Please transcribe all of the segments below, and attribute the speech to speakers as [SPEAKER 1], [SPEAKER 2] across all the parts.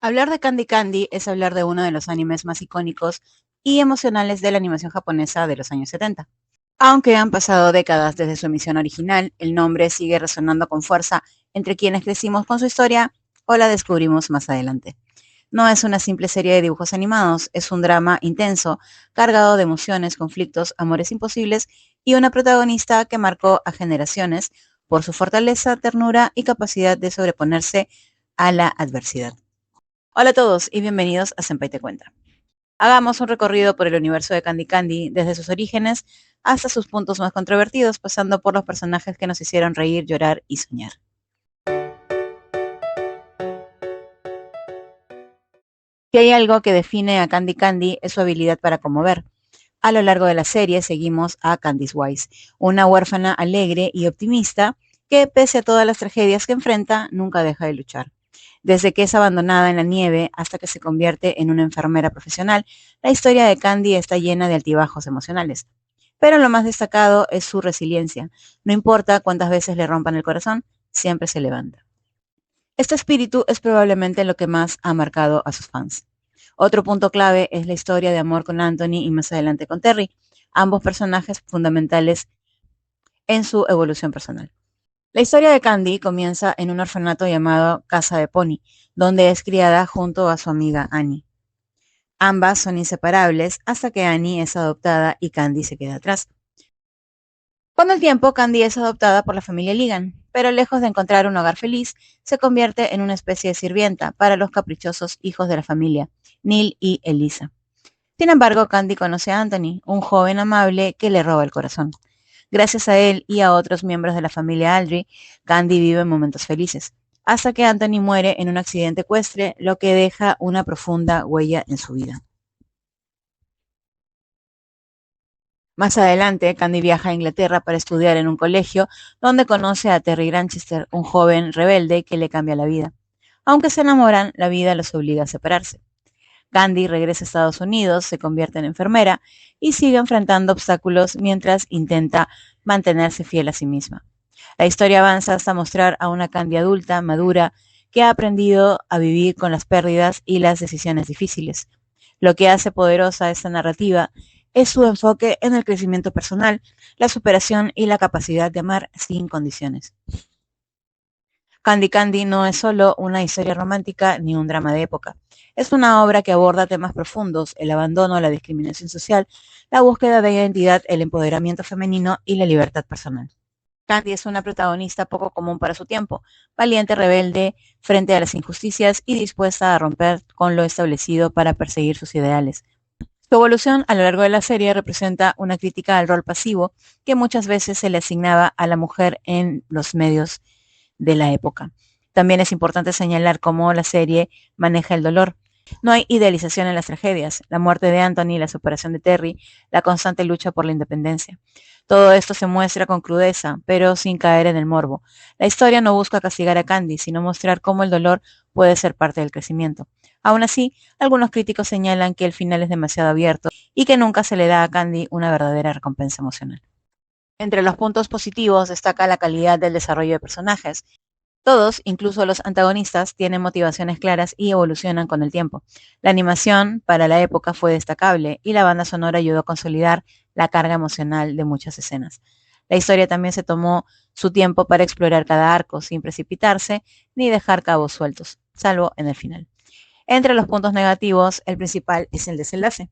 [SPEAKER 1] Hablar de Candy Candy es hablar de uno de los animes más icónicos y emocionales de la animación japonesa de los años 70. Aunque han pasado décadas desde su emisión original, el nombre sigue resonando con fuerza entre quienes crecimos con su historia o la descubrimos más adelante. No es una simple serie de dibujos animados, es un drama intenso, cargado de emociones, conflictos, amores imposibles y una protagonista que marcó a generaciones por su fortaleza, ternura y capacidad de sobreponerse a la adversidad. Hola a todos y bienvenidos a Senpai Te Cuenta. Hagamos un recorrido por el universo de Candy Candy, desde sus orígenes hasta sus puntos más controvertidos, pasando por los personajes que nos hicieron reír, llorar y soñar. Si hay algo que define a Candy Candy es su habilidad para conmover. A lo largo de la serie seguimos a Candice Wise, una huérfana alegre y optimista que, pese a todas las tragedias que enfrenta, nunca deja de luchar. Desde que es abandonada en la nieve hasta que se convierte en una enfermera profesional, la historia de Candy está llena de altibajos emocionales. Pero lo más destacado es su resiliencia. No importa cuántas veces le rompan el corazón, siempre se levanta. Este espíritu es probablemente lo que más ha marcado a sus fans. Otro punto clave es la historia de amor con Anthony y más adelante con Terry, ambos personajes fundamentales en su evolución personal. La historia de Candy comienza en un orfanato llamado Casa de Pony, donde es criada junto a su amiga Annie. Ambas son inseparables hasta que Annie es adoptada y Candy se queda atrás. Con el tiempo, Candy es adoptada por la familia Ligan, pero lejos de encontrar un hogar feliz, se convierte en una especie de sirvienta para los caprichosos hijos de la familia, Neil y Elisa. Sin embargo, Candy conoce a Anthony, un joven amable que le roba el corazón. Gracias a él y a otros miembros de la familia Aldrich, Candy vive momentos felices, hasta que Anthony muere en un accidente ecuestre, lo que deja una profunda huella en su vida. Más adelante, Candy viaja a Inglaterra para estudiar en un colegio, donde conoce a Terry Granchester, un joven rebelde que le cambia la vida. Aunque se enamoran, la vida los obliga a separarse. Candy regresa a Estados Unidos, se convierte en enfermera y sigue enfrentando obstáculos mientras intenta mantenerse fiel a sí misma. La historia avanza hasta mostrar a una Candy adulta, madura, que ha aprendido a vivir con las pérdidas y las decisiones difíciles. Lo que hace poderosa esta narrativa es su enfoque en el crecimiento personal, la superación y la capacidad de amar sin condiciones. Candy Candy no es solo una historia romántica ni un drama de época. Es una obra que aborda temas profundos: el abandono, la discriminación social, la búsqueda de identidad, el empoderamiento femenino y la libertad personal. Candy es una protagonista poco común para su tiempo, valiente, rebelde frente a las injusticias y dispuesta a romper con lo establecido para perseguir sus ideales. Su evolución a lo largo de la serie representa una crítica al rol pasivo que muchas veces se le asignaba a la mujer en los medios de la época. También es importante señalar cómo la serie maneja el dolor. No hay idealización en las tragedias: la muerte de Anthony, la superación de Terry, la constante lucha por la independencia. Todo esto se muestra con crudeza, pero sin caer en el morbo. La historia no busca castigar a Candy, sino mostrar cómo el dolor puede ser parte del crecimiento. Aún así, algunos críticos señalan que el final es demasiado abierto y que nunca se le da a Candy una verdadera recompensa emocional. Entre los puntos positivos destaca la calidad del desarrollo de personajes. Todos, incluso los antagonistas, tienen motivaciones claras y evolucionan con el tiempo. La animación para la época fue destacable y la banda sonora ayudó a consolidar la carga emocional de muchas escenas. La historia también se tomó su tiempo para explorar cada arco sin precipitarse ni dejar cabos sueltos, salvo en el final. Entre los puntos negativos, el principal es el desenlace.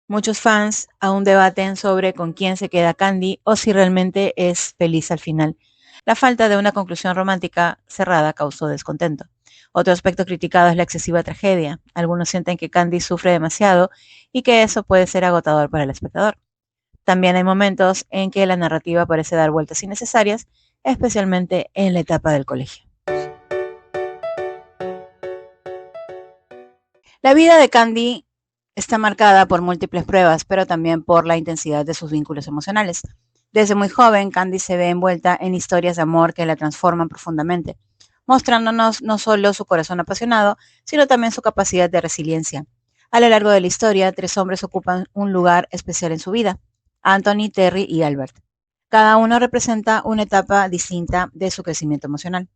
[SPEAKER 1] Muchos fans aún debaten sobre con quién se queda Candy o si realmente es feliz al final. La falta de una conclusión romántica cerrada causó descontento. Otro aspecto criticado es la excesiva tragedia. Algunos sienten que Candy sufre demasiado y que eso puede ser agotador para el espectador. También hay momentos en que la narrativa parece dar vueltas innecesarias, especialmente en la etapa del colegio. La vida de Candy está marcada por múltiples pruebas, pero también por la intensidad de sus vínculos emocionales. Desde muy joven, Candy se ve envuelta en historias de amor que la transforman profundamente, mostrándonos no solo su corazón apasionado, sino también su capacidad de resiliencia. A lo largo de la historia, tres hombres ocupan un lugar especial en su vida: Anthony, Terry y Albert. Cada uno representa una etapa distinta de su crecimiento emocional.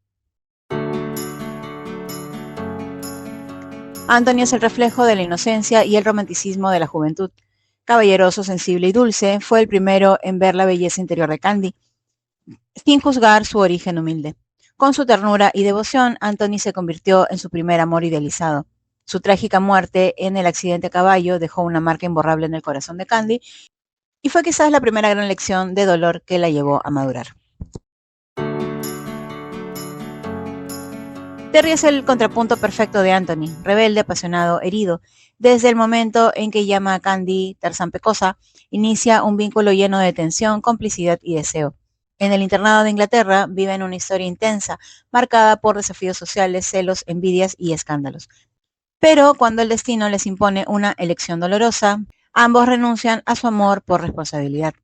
[SPEAKER 1] Anthony es el reflejo de la inocencia y el romanticismo de la juventud. Caballeroso, sensible y dulce, fue el primero en ver la belleza interior de Candy, sin juzgar su origen humilde. Con su ternura y devoción, Anthony se convirtió en su primer amor idealizado. Su trágica muerte en el accidente a caballo dejó una marca imborrable en el corazón de Candy y fue quizás la primera gran lección de dolor que la llevó a madurar. Terry es el contrapunto perfecto de Anthony, rebelde, apasionado, herido. Desde el momento en que llama a Candy Tarzán Pecosa, inicia un vínculo lleno de tensión, complicidad y deseo. En el internado de Inglaterra viven una historia intensa, marcada por desafíos sociales, celos, envidias y escándalos. Pero cuando el destino les impone una elección dolorosa, ambos renuncian a su amor por responsabilidad.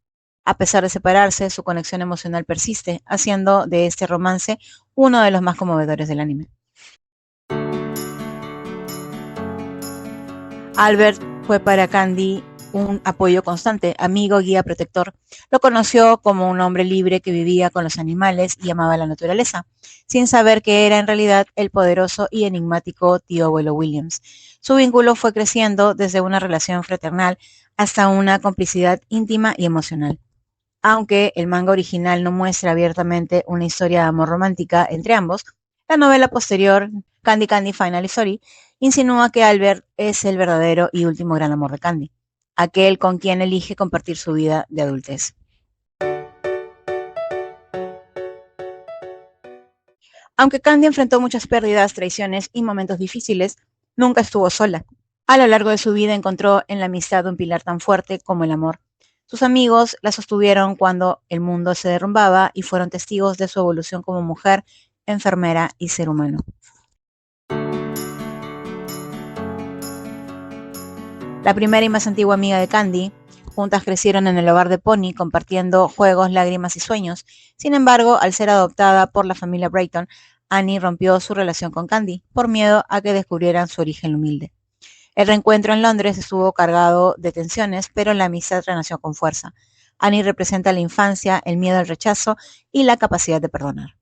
[SPEAKER 1] A pesar de separarse, su conexión emocional persiste, haciendo de este romance uno de los más conmovedores del anime. Albert fue para Candy un apoyo constante, amigo, guía, protector. Lo conoció como un hombre libre que vivía con los animales y amaba la naturaleza, sin saber que era en realidad el poderoso y enigmático tío abuelo Williams. Su vínculo fue creciendo desde una relación fraternal hasta una complicidad íntima y emocional. Aunque el manga original no muestra abiertamente una historia de amor romántica entre ambos, la novela posterior, Candy Candy Finally Sorry, insinúa que Albert es el verdadero y último gran amor de Candy, aquel con quien elige compartir su vida de adultez. Aunque Candy enfrentó muchas pérdidas, traiciones y momentos difíciles, nunca estuvo sola. A lo largo de su vida encontró en la amistad un pilar tan fuerte como el amor. Sus amigos la sostuvieron cuando el mundo se derrumbaba y fueron testigos de su evolución como mujer, enfermera y ser humano. La primera y más antigua amiga de Candy, juntas crecieron en el hogar de Pony, compartiendo juegos, lágrimas y sueños. Sin embargo, al ser adoptada por la familia Brayton, Annie rompió su relación con Candy, por miedo a que descubrieran su origen humilde. El reencuentro en Londres estuvo cargado de tensiones, pero la amistad renació con fuerza. Annie representa la infancia, el miedo al rechazo y la capacidad de perdonar.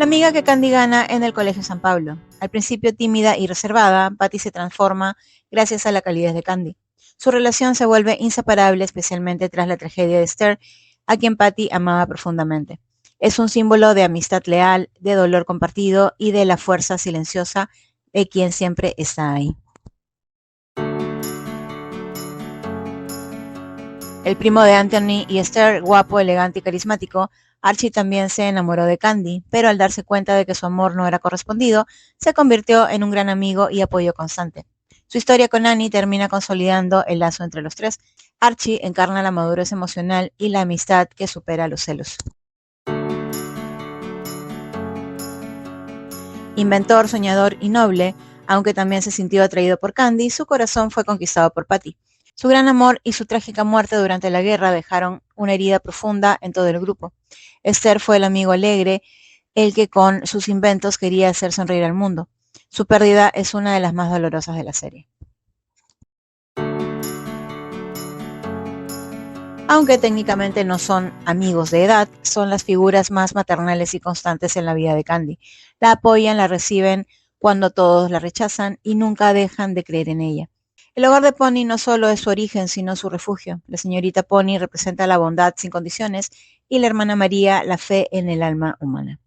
[SPEAKER 1] La amiga que Candy gana en el Colegio San Pablo. Al principio tímida y reservada, Patty se transforma gracias a la calidez de Candy. Su relación se vuelve inseparable, especialmente tras la tragedia de Esther, a quien Patty amaba profundamente. Es un símbolo de amistad leal, de dolor compartido y de la fuerza silenciosa de quien siempre está ahí. El primo de Anthony y Esther, guapo, elegante y carismático, Archie también se enamoró de Candy, pero al darse cuenta de que su amor no era correspondido, se convirtió en un gran amigo y apoyo constante. Su historia con Annie termina consolidando el lazo entre los tres. Archie encarna la madurez emocional y la amistad que supera los celos. Inventor, soñador y noble, aunque también se sintió atraído por Candy, su corazón fue conquistado por Patty. Su gran amor y su trágica muerte durante la guerra dejaron una herida profunda en todo el grupo. Esther fue el amigo alegre, el que con sus inventos quería hacer sonreír al mundo. Su pérdida es una de las más dolorosas de la serie. Aunque técnicamente no son amigos de edad, son las figuras más maternales y constantes en la vida de Candy. La apoyan, la reciben cuando todos la rechazan y nunca dejan de creer en ella. El hogar de Pony no solo es su origen, sino su refugio. La señorita Pony representa la bondad sin condiciones y la hermana María la fe en el alma humana.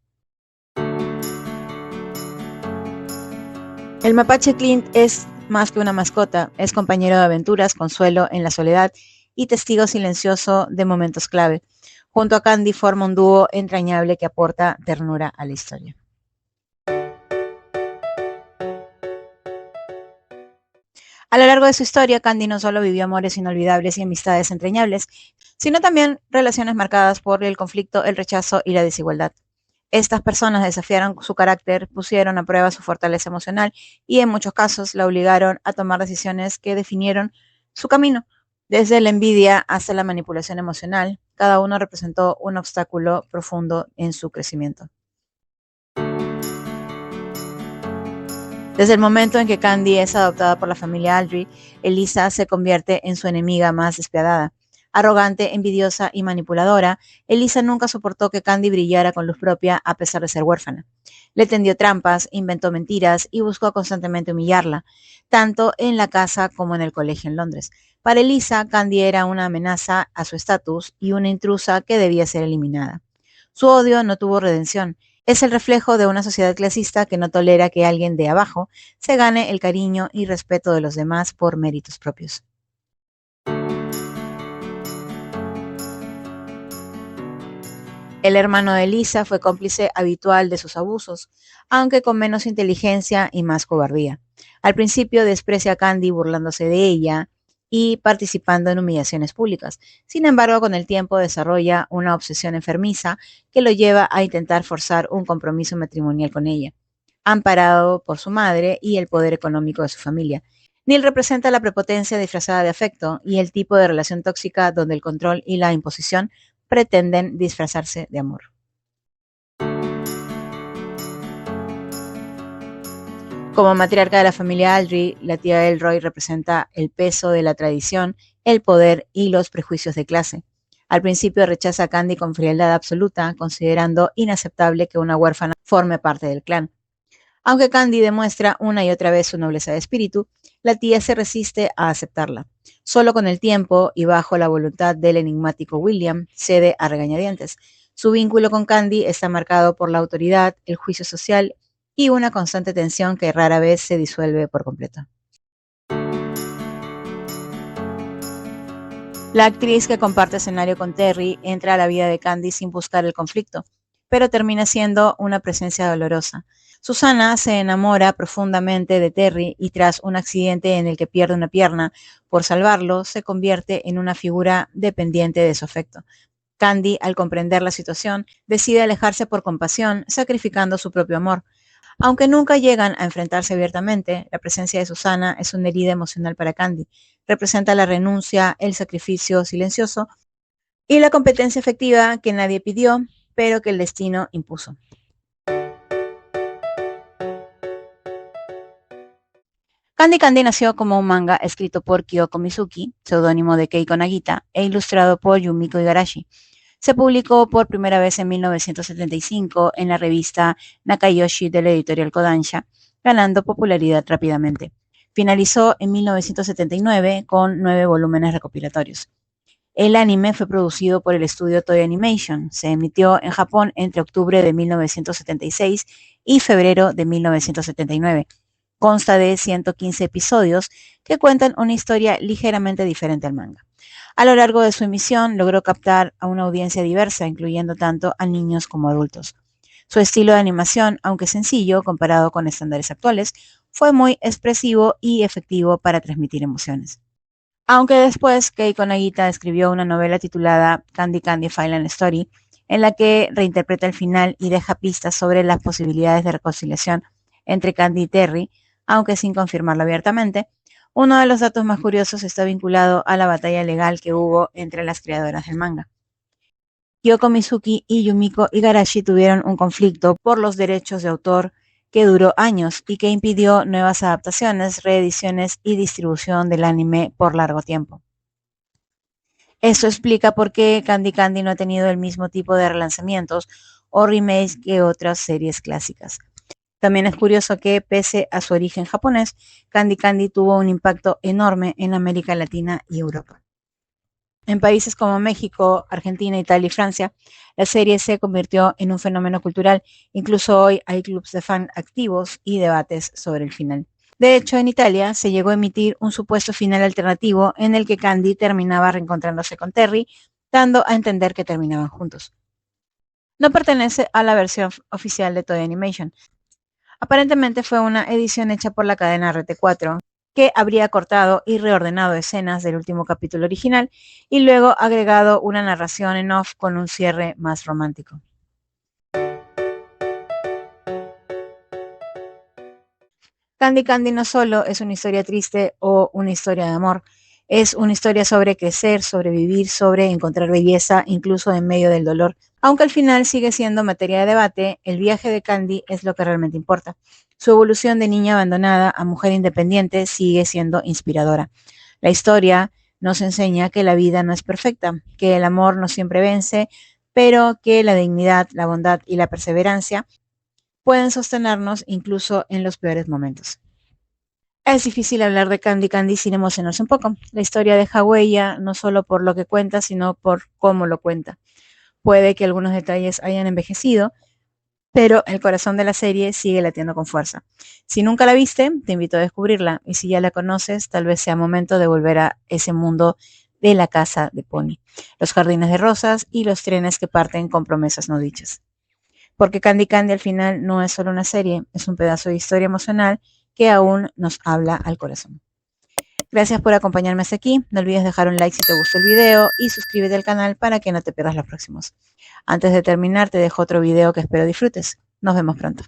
[SPEAKER 1] El mapache Clint es más que una mascota, es compañero de aventuras, consuelo en la soledad y testigo silencioso de momentos clave. Junto a Candy forma un dúo entrañable que aporta ternura a la historia. A lo largo de su historia, Candy no solo vivió amores inolvidables y amistades entrañables, sino también relaciones marcadas por el conflicto, el rechazo y la desigualdad. Estas personas desafiaron su carácter, pusieron a prueba su fortaleza emocional y en muchos casos la obligaron a tomar decisiones que definieron su camino. Desde la envidia hasta la manipulación emocional, cada uno representó un obstáculo profundo en su crecimiento. Desde el momento en que Candy es adoptada por la familia Aldrich, Elisa se convierte en su enemiga más despiadada. Arrogante, envidiosa y manipuladora, Elisa nunca soportó que Candy brillara con luz propia a pesar de ser huérfana. Le tendió trampas, inventó mentiras y buscó constantemente humillarla, tanto en la casa como en el colegio en Londres. Para Elisa, Candy era una amenaza a su estatus y una intrusa que debía ser eliminada. Su odio no tuvo redención. Es el reflejo de una sociedad clasista que no tolera que alguien de abajo se gane el cariño y respeto de los demás por méritos propios. El hermano de Lisa fue cómplice habitual de sus abusos, aunque con menos inteligencia y más cobardía. Al principio desprecia a Candy burlándose de ella y participando en humillaciones públicas. Sin embargo, con el tiempo desarrolla una obsesión enfermiza que lo lleva a intentar forzar un compromiso matrimonial con ella, amparado por su madre y el poder económico de su familia. Neil representa la prepotencia disfrazada de afecto y el tipo de relación tóxica donde el control y la imposición pretenden disfrazarse de amor. Como matriarca de la familia Aldry, la tía Elroy representa el peso de la tradición, el poder y los prejuicios de clase. Al principio rechaza a Candy con frialdad absoluta, considerando inaceptable que una huérfana forme parte del clan. Aunque Candy demuestra una y otra vez su nobleza de espíritu, la tía se resiste a aceptarla. Solo con el tiempo y bajo la voluntad del enigmático William, cede a regañadientes. Su vínculo con Candy está marcado por la autoridad, el juicio social y una constante tensión que rara vez se disuelve por completo. La actriz que comparte escenario con Terry entra a la vida de Candy sin buscar el conflicto, pero termina siendo una presencia dolorosa. Susana se enamora profundamente de Terry y tras un accidente en el que pierde una pierna, por salvarlo, se convierte en una figura dependiente de su afecto. Candy, al comprender la situación, decide alejarse por compasión, sacrificando su propio amor. Aunque nunca llegan a enfrentarse abiertamente, la presencia de Susana es una herida emocional para Candy. Representa la renuncia, el sacrificio silencioso y la competencia efectiva que nadie pidió, pero que el destino impuso. Candy Candy nació como un manga escrito por Kyoko Mizuki, seudónimo de Keiko Nagita, e ilustrado por Yumiko Igarashi. Se publicó por primera vez en 1975 en la revista Nakayoshi de la editorial Kodansha, ganando popularidad rápidamente. Finalizó en 1979 con 9 volúmenes recopilatorios. El anime fue producido por el estudio Toei Animation. Se emitió en Japón entre octubre de 1976 y febrero de 1979. Consta de 115 episodios que cuentan una historia ligeramente diferente al manga. A lo largo de su emisión logró captar a una audiencia diversa, incluyendo tanto a niños como adultos. Su estilo de animación, aunque sencillo comparado con estándares actuales, fue muy expresivo y efectivo para transmitir emociones. Aunque después Keiko Nagita escribió una novela titulada Candy Candy Final Story, en la que reinterpreta el final y deja pistas sobre las posibilidades de reconciliación entre Candy y Terry, aunque sin confirmarlo abiertamente, uno de los datos más curiosos está vinculado a la batalla legal que hubo entre las creadoras del manga. Kyoko Mizuki y Yumiko Igarashi tuvieron un conflicto por los derechos de autor que duró años y que impidió nuevas adaptaciones, reediciones y distribución del anime por largo tiempo. Eso explica por qué Candy Candy no ha tenido el mismo tipo de relanzamientos o remakes que otras series clásicas. También es curioso que, pese a su origen japonés, Candy Candy tuvo un impacto enorme en América Latina y Europa. En países como México, Argentina, Italia y Francia, la serie se convirtió en un fenómeno cultural. Incluso hoy hay clubes de fan activos y debates sobre el final. De hecho, en Italia se llegó a emitir un supuesto final alternativo en el que Candy terminaba reencontrándose con Terry, dando a entender que terminaban juntos. No pertenece a la versión oficial de Toei Animation. Aparentemente fue una edición hecha por la cadena RT4, que habría cortado y reordenado escenas del último capítulo original y luego agregado una narración en off con un cierre más romántico. Candy Candy no solo es una historia triste o una historia de amor, es una historia sobre crecer, sobrevivir, sobre encontrar belleza, incluso en medio del dolor. Aunque al final sigue siendo materia de debate, el viaje de Candy es lo que realmente importa. Su evolución de niña abandonada a mujer independiente sigue siendo inspiradora. La historia nos enseña que la vida no es perfecta, que el amor no siempre vence, pero que la dignidad, la bondad y la perseverancia pueden sostenernos incluso en los peores momentos. Es difícil hablar de Candy Candy sin emocionarse un poco. La historia deja huella no solo por lo que cuenta, sino por cómo lo cuenta. Puede que algunos detalles hayan envejecido, pero el corazón de la serie sigue latiendo con fuerza. Si nunca la viste, te invito a descubrirla, y si ya la conoces, tal vez sea momento de volver a ese mundo de la casa de Pony, los jardines de rosas y los trenes que parten con promesas no dichas. Porque Candy Candy al final no es solo una serie, es un pedazo de historia emocional que aún nos habla al corazón. Gracias por acompañarme hasta aquí. No olvides dejar un like si te gustó el video y suscríbete al canal para que no te pierdas los próximos. Antes de terminar, te dejo otro video que espero disfrutes. Nos vemos pronto.